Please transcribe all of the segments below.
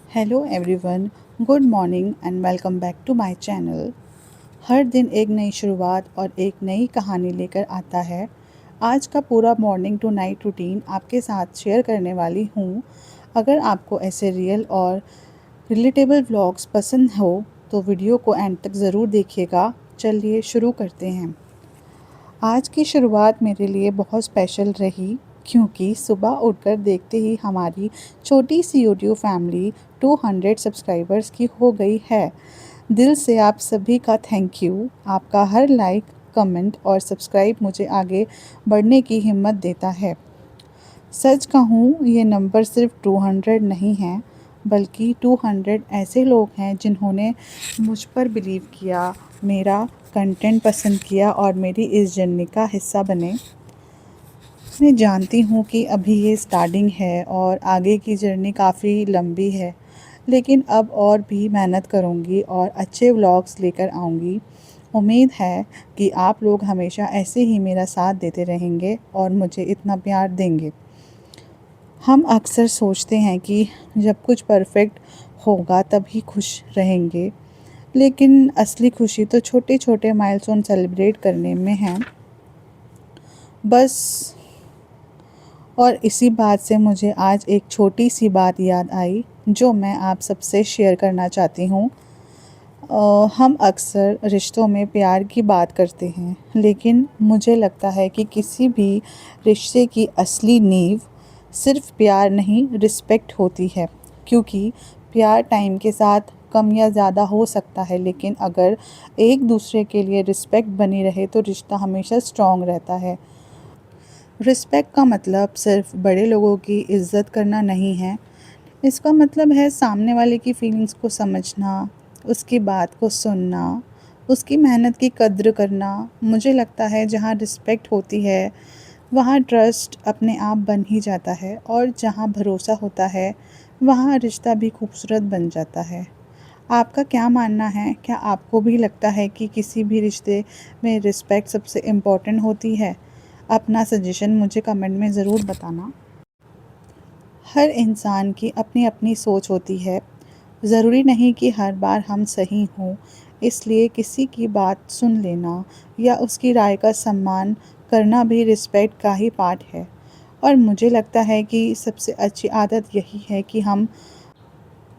Hello everyone, good morning and welcome back to my channel. हर दिन एक नई शुरुआत और एक नई कहानी लेकर आता है। आज का पूरा मॉर्निंग टू नाइट रूटीन आपके साथ शेयर करने वाली हूँ। अगर आपको ऐसे रियल और रिलेटेबल व्लॉग्स पसंद हो तो वीडियो को एंड तक ज़रूर देखिएगा। चलिए शुरू करते हैं। आज की शुरुआत मेरे लिए बहुत स्पेशल रही क्योंकि सुबह उठकर देखते ही हमारी छोटी सी यूट्यूब फैमिली 200 सब्सक्राइबर्स की हो गई है। दिल से आप सभी का थैंक यू। आपका हर लाइक, कमेंट और सब्सक्राइब मुझे आगे बढ़ने की हिम्मत देता है। सच कहूँ, ये नंबर सिर्फ 200 नहीं है, बल्कि 200 ऐसे लोग हैं जिन्होंने मुझ पर बिलीव किया, मेरा कंटेंट पसंद किया और मेरी इस जर्नी का हिस्सा बने। मैं जानती हूँ कि अभी ये स्टार्टिंग है और आगे की जर्नी काफ़ी लंबी है, लेकिन अब और भी मेहनत करूँगी और अच्छे व्लॉग्स लेकर आऊँगी। उम्मीद है कि आप लोग हमेशा ऐसे ही मेरा साथ देते रहेंगे और मुझे इतना प्यार देंगे। हम अक्सर सोचते हैं कि जब कुछ परफेक्ट होगा तभी खुश रहेंगे, लेकिन असली खुशी तो छोटे छोटे माइलस्टोन सेलिब्रेट करने में है। बस, और इसी बात से मुझे आज एक छोटी सी बात याद आई जो मैं आप सबसे शेयर करना चाहती हूँ। हम अक्सर रिश्तों में प्यार की बात करते हैं, लेकिन मुझे लगता है कि किसी भी रिश्ते की असली नींव सिर्फ प्यार नहीं, रिस्पेक्ट होती है। क्योंकि प्यार टाइम के साथ कम या ज़्यादा हो सकता है, लेकिन अगर एक दूसरे के लिए रिस्पेक्ट बनी रहे तो रिश्ता हमेशा स्ट्रॉन्ग रहता है। रिस्पेक्ट का मतलब सिर्फ बड़े लोगों की इज़्ज़त करना नहीं है। इसका मतलब है सामने वाले की फीलिंग्स को समझना, उसकी बात को सुनना, उसकी मेहनत की कद्र करना। मुझे लगता है जहाँ रिस्पेक्ट होती है, वहाँ ट्रस्ट अपने आप बन ही जाता है, और जहाँ भरोसा होता है, वहाँ रिश्ता भी खूबसूरत बन जाता है। आपका क्या मानना है? क्या आपको भी लगता है कि किसी भी रिश्ते में रिस्पेक्ट सबसे इम्पोर्टेंट होती है? अपना सजेशन मुझे कमेंट में ज़रूर बताना। हर इंसान की अपनी अपनी सोच होती है। ज़रूरी नहीं कि हर बार हम सही हों, इसलिए किसी की बात सुन लेना या उसकी राय का सम्मान करना भी रिस्पेक्ट का ही पार्ट है। और मुझे लगता है कि सबसे अच्छी आदत यही है कि हम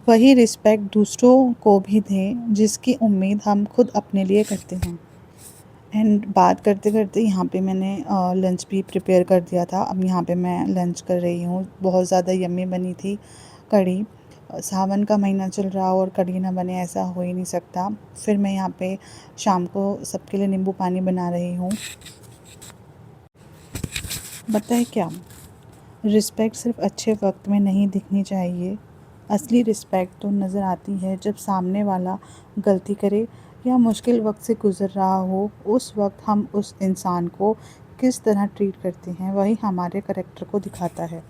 वही रिस्पेक्ट दूसरों को भी दें जिसकी उम्मीद हम खुद अपने लिए करते हैं। एंड बात करते करते यहाँ पे मैंने लंच भी प्रिपेयर कर दिया था। अब यहाँ पे मैं लंच कर रही हूँ। बहुत ज़्यादा यम्मी बनी थी कढ़ी। सावन का महीना चल रहा और कढ़ी ना बने ऐसा हो ही नहीं सकता। फिर मैं यहाँ पे शाम को सबके लिए नींबू पानी बना रही हूँ। बताए क्या, रिस्पेक्ट सिर्फ अच्छे वक्त में नहीं दिखनी चाहिए। असली रिस्पेक्ट तो नज़र आती है जब सामने वाला गलती करे या मुश्किल वक्त से गुज़र रहा हो। उस वक्त हम उस इंसान को किस तरह ट्रीट करते हैं, वही हमारे करैक्टर को दिखाता है।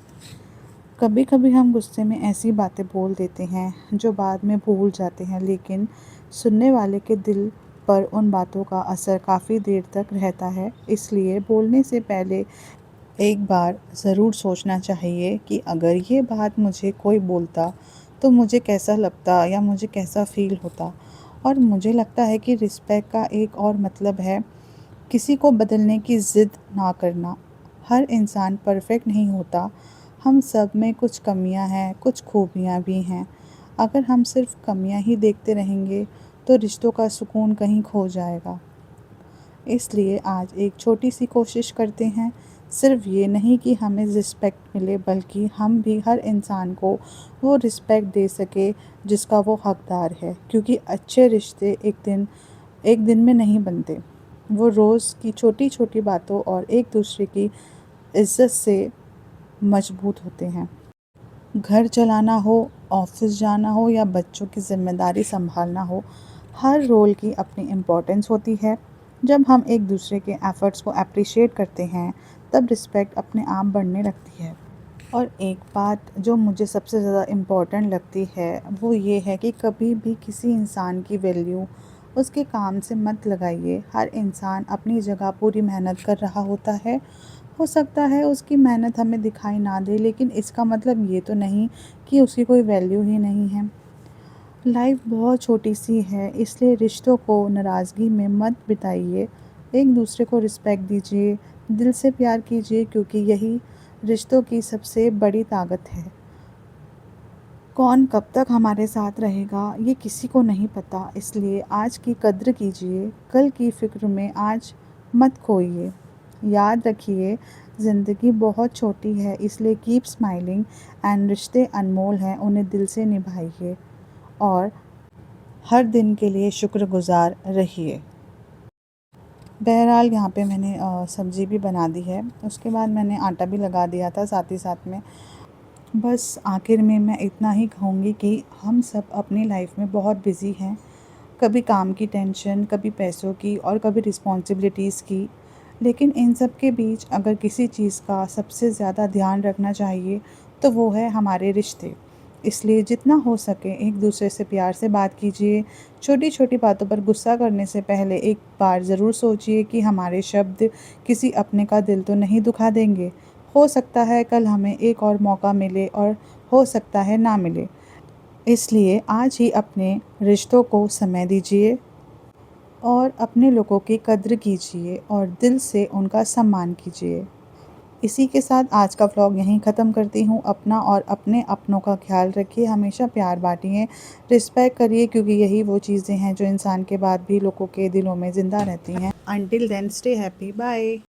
कभी कभी हम गुस्से में ऐसी बातें बोल देते हैं जो बाद में भूल जाते हैं, लेकिन सुनने वाले के दिल पर उन बातों का असर काफ़ी देर तक रहता है। इसलिए बोलने से पहले एक बार ज़रूर सोचना चाहिए कि अगर ये बात मुझे कोई बोलता तो मुझे कैसा लगता या मुझे कैसा फ़ील होता। और मुझे लगता है कि रिस्पेक्ट का एक और मतलब है किसी को बदलने की ज़िद ना करना। हर इंसान परफेक्ट नहीं होता। हम सब में कुछ कमियां हैं, कुछ खूबियां भी हैं। अगर हम सिर्फ कमियां ही देखते रहेंगे तो रिश्तों का सुकून कहीं खो जाएगा। इसलिए आज एक छोटी सी कोशिश करते हैं। सिर्फ ये नहीं कि हमें रिस्पेक्ट मिले, बल्कि हम भी हर इंसान को वो रिस्पेक्ट दे सके जिसका वो हकदार है। क्योंकि अच्छे रिश्ते एक दिन में नहीं बनते, वो रोज़ की छोटी छोटी बातों और एक दूसरे की इज्जत से मजबूत होते हैं। घर चलाना हो, ऑफिस जाना हो या बच्चों की जिम्मेदारी संभालना हो, हर रोल की अपनी इम्पोर्टेंस होती है। जब हम एक दूसरे के एफ़र्ट्स को अप्रिशिएट करते हैं तब रिस्पेक्ट अपने आप बढ़ने लगती है। और एक बात जो मुझे सबसे ज़्यादा इम्पोर्टेंट लगती है वो ये है कि कभी भी किसी इंसान की वैल्यू उसके काम से मत लगाइए। हर इंसान अपनी जगह पूरी मेहनत कर रहा होता है हो सकता है उसकी मेहनत हमें दिखाई ना दे, लेकिन इसका मतलब ये तो नहीं कि उसकी कोई वैल्यू ही नहीं है। लाइफ बहुत छोटी सी है, इसलिए रिश्तों को नाराज़गी में मत बिताइए। एक दूसरे को रिस्पेक्ट दीजिए, दिल से प्यार कीजिए, क्योंकि यही रिश्तों की सबसे बड़ी ताकत है। कौन कब तक हमारे साथ रहेगा ये किसी को नहीं पता, इसलिए आज की कद्र कीजिए, कल की फ़िक्र में आज मत खोइए। याद रखिए, ज़िंदगी बहुत छोटी है, इसलिए कीप स्माइलिंग एंड रिश्ते अनमोल हैं, उन्हें दिल से निभाइए और हर दिन के लिए शुक्रगुज़ार रहिए। बहरहाल यहाँ पे मैंने सब्ज़ी भी बना दी है, उसके बाद मैंने आटा भी लगा दिया था साथ ही साथ में। बस आखिर में मैं इतना ही कहूँगी कि हम सब अपनी लाइफ में बहुत बिज़ी हैं, कभी काम की टेंशन, कभी पैसों की और कभी रिस्पॉन्सिबिलिटीज़ की। लेकिन इन सब के बीच अगर किसी चीज़ का सबसे ज़्यादा ध्यान रखना चाहिए तो वो है हमारे रिश्ते। इसलिए जितना हो सके एक दूसरे से प्यार से बात कीजिए। छोटी छोटी बातों पर गुस्सा करने से पहले एक बार ज़रूर सोचिए कि हमारे शब्द किसी अपने का दिल तो नहीं दुखा देंगे। हो सकता है कल हमें एक और मौका मिले और हो सकता है ना मिले। इसलिए आज ही अपने रिश्तों को समय दीजिए और अपने लोगों की कद्र कीजिए और दिल से उनका सम्मान कीजिए। इसी के साथ आज का व्लॉग यहीं ख़त्म करती हूँ। अपना और अपने अपनों का ख्याल रखिए, हमेशा प्यार बाँटिए, रिस्पेक्ट करिए, क्योंकि यही वो चीज़ें हैं जो इंसान के बाद भी लोगों के दिलों में ज़िंदा रहती हैं। Until then stay happy, bye.